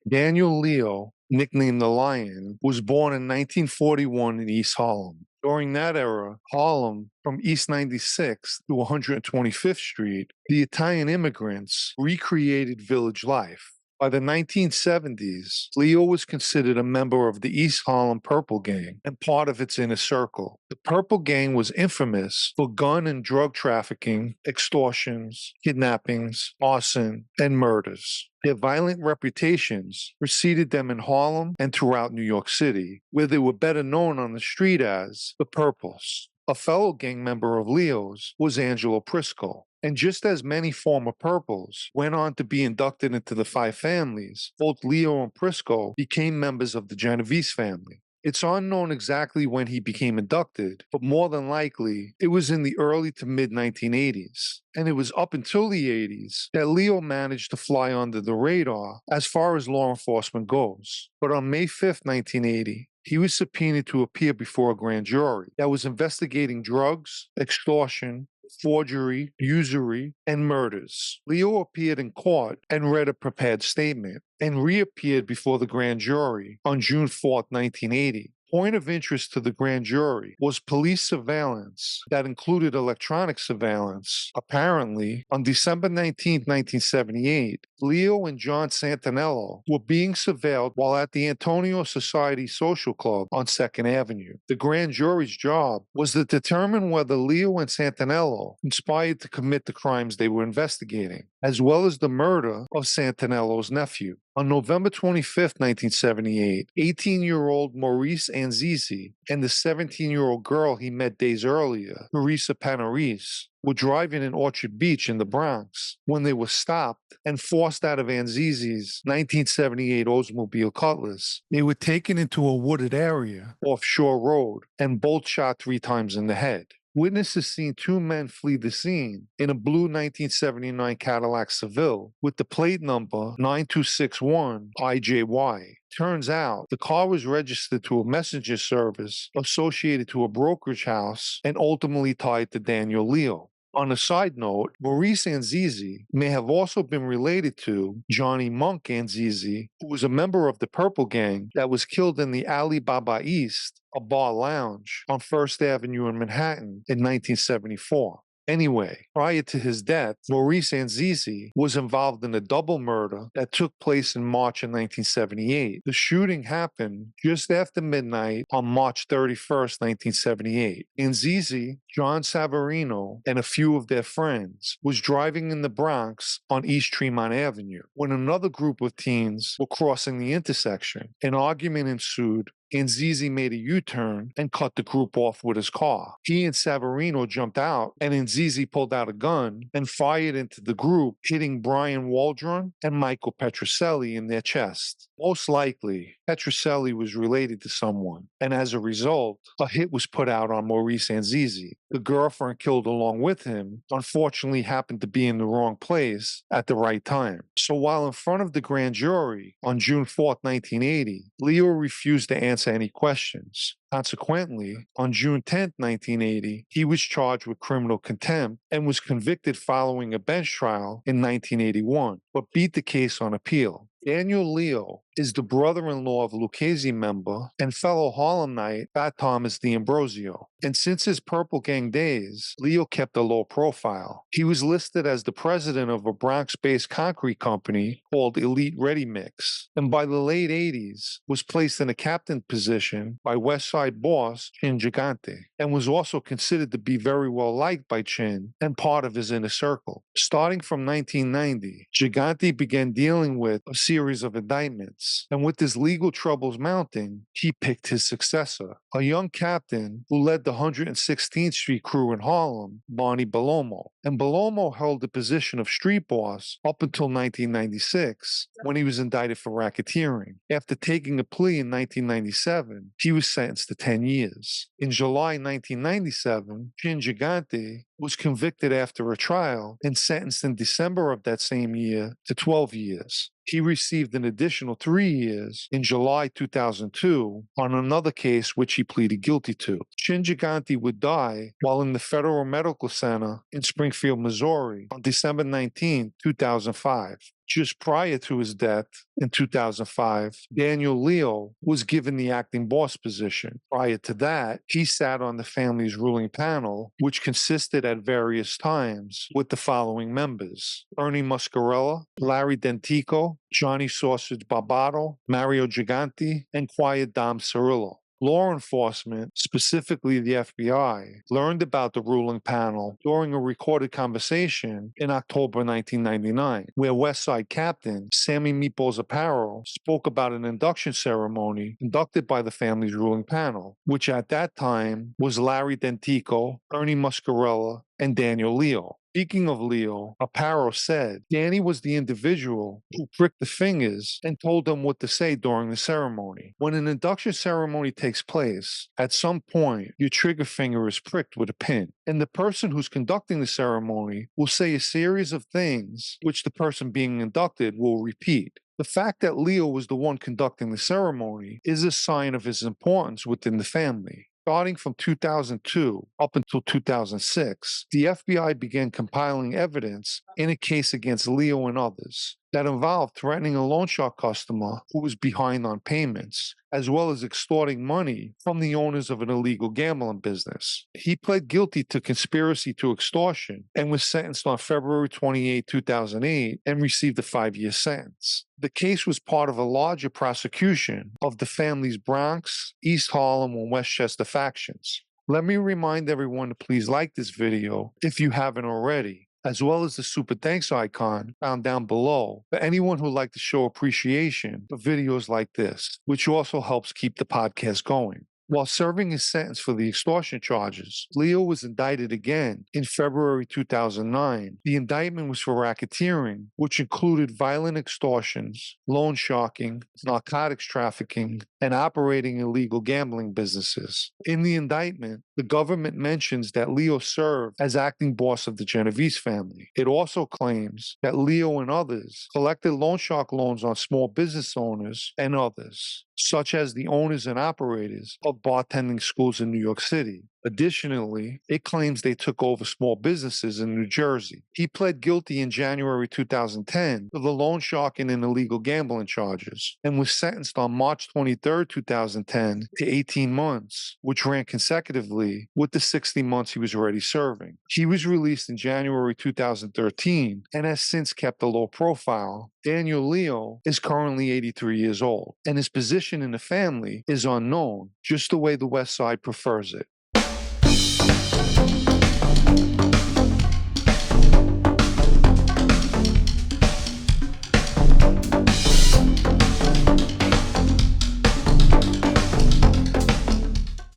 Daniel Leo, nicknamed the Lion, was born in 1941 in East Harlem. During that era, Harlem, from East 96th to 125th Street, the Italian immigrants recreated village life. By the 1970s, Leo was considered a member of the East Harlem Purple Gang and part of its inner circle. The Purple Gang was infamous for gun and drug trafficking, extortions, kidnappings, arson, and murders. Their violent reputations preceded them in Harlem and throughout New York City, where they were better known on the street as the Purples. A fellow gang member of Leo's was Angelo Prisco. And just as many former Purples went on to be inducted into the Five Families, both Leo and Prisco became members of the Genovese family. It's unknown exactly when he became inducted, but more than likely, it was in the early to mid 1980s. And it was up until the 80s that Leo managed to fly under the radar as far as law enforcement goes. But on May 5th, 1980, he was subpoenaed to appear before a grand jury that was investigating drugs, extortion, forgery, usury, and murders. Leo appeared in court and read a prepared statement and reappeared before the grand jury on June 4, 1980. Point of interest to the grand jury was police surveillance that included electronic surveillance. Apparently, on December 19, 1978, Leo and John Santinello were being surveilled while at the Antonio Society Social Club on 2nd Avenue. The grand jury's job was to determine whether Leo and Santinello conspired to commit the crimes they were investigating, as well as the murder of Santinello's nephew. On November 25, 1978, 18-year-old Maurice Anzizi and the 17-year-old girl he met days earlier, Marisa Panarese, were driving in Orchard Beach in the Bronx when they were stopped and forced out of Anzizi's 1978 Oldsmobile Cutlass. They were taken into a wooded area off Shore Road and both shot 3 times in the head. Witnesses seen 2 men flee the scene in a blue 1979 Cadillac Seville with the plate number 9261 IJY. Turns out the car was registered to a messenger service associated to a brokerage house and ultimately tied to Daniel Leo. On a side note, Maurice Anzizi may have also been related to Johnny Monk Anzizi, who was a member of the Purple Gang that was killed in the Alibaba East, a bar lounge on First Avenue in Manhattan in 1974. Anyway, prior to his death, Maurice Anzizi was involved in a double murder that took place in March of 1978. The shooting happened just after midnight on March 31st, 1978. Anzizi, John Savarino, and a few of their friends was driving in the Bronx on East Tremont Avenue when another group of teens were crossing the intersection. An argument ensued. Anzizi made a U-turn and cut the group off with his car. He and Savarino jumped out, and Anzizi pulled out a gun and fired into the group, hitting Brian Waldron and Michael Petroselli in their chest. Most likely, Petroselli was related to someone, and as a result, a hit was put out on Maurice Anzizi. The girlfriend killed along with him, unfortunately happened to be in the wrong place at the right time. So while in front of the grand jury on June 4, 1980, Leo refused to answer any questions. Consequently, on June 10, 1980, he was charged with criminal contempt and was convicted following a bench trial in 1981, but beat the case on appeal. Daniel Leo is the brother-in-law of Lucchese member and fellow Harlemite Fat Thomas D'Ambrosio. And since his Purple Gang days, Leo kept a low profile. He was listed as the president of a Bronx-based concrete company called Elite Ready Mix, and by the late 80s was placed in a captain position by West Side boss Chin Gigante, and was also considered to be very well liked by Chin and part of his inner circle. Starting from 1990, Gigante began dealing with a series of indictments, and with his legal troubles mounting, he picked his successor, a young captain who led the 116th Street crew in Harlem, Barney Bellomo. And Bellomo held the position of street boss up until 1996, when he was indicted for racketeering. After taking a plea in 1997, he was sentenced to 10 years. In July 1997, Chin Gigante was convicted after a trial and sentenced in December of that same year to 12 years. He received an additional 3 years in July 2002 on another case which he pleaded guilty to. Chin Gigante would die while in the Federal Medical Center in Springfield, Springfield, Missouri on December 19, 2005. Just prior to his death in 2005, Daniel Leo was given the acting boss position. Prior to that, he sat on the family's ruling panel, which consisted at various times with the following members: Ernie Muscarella, Larry Dentico, Johnny Sausage Barbato, Mario Gigante, and Quiet Dom Cirillo. Law enforcement, specifically the FBI, learned about the ruling panel during a recorded conversation in October 1999, where West Side Captain Sammy Meatballs Aparo spoke about an induction ceremony conducted by the family's ruling panel, which at that time was Larry Dentico, Ernie Muscarella, and Daniel Leo. Speaking of Leo, Aparo said Danny was the individual who pricked the fingers and told them what to say during the ceremony. When an induction ceremony takes place, at some point, your trigger finger is pricked with a pin, and the person who's conducting the ceremony will say a series of things which the person being inducted will repeat. The fact that Leo was the one conducting the ceremony is a sign of his importance within the family. Starting from 2002 up until 2006, the FBI began compiling evidence in a case against Leo and others that involved threatening a loan shark customer who was behind on payments, as well as extorting money from the owners of an illegal gambling business. He pled guilty to conspiracy to extortion and was sentenced on February 28, 2008, and received a 5-year sentence. The case was part of a larger prosecution of the family's Bronx, East Harlem, and Westchester factions. Let me remind everyone to please like this video if you haven't already, as well as the super thanks icon found down below for anyone who'd like to show appreciation for videos like this, which also helps keep the podcast going. While serving his sentence for the extortion charges, Leo was indicted again in February 2009. The indictment was for racketeering, which included violent extortions, loan sharking, narcotics trafficking, and operating illegal gambling businesses. In the indictment, the government mentions that Leo served as acting boss of the Genovese family. It also claims that Leo and others collected loan shark loans on small business owners and others, such as the owners and operators of bartending schools in New York City. Additionally, it claims they took over small businesses in New Jersey. He pled guilty in January 2010 to the loan sharking and illegal gambling charges and was sentenced on March 23, 2010 to 18 months, which ran consecutively with the 60 months he was already serving. He was released in January 2013 and has since kept a low profile. Daniel Leo is currently 83 years old, and his position in the family is unknown, just the way the West Side prefers it.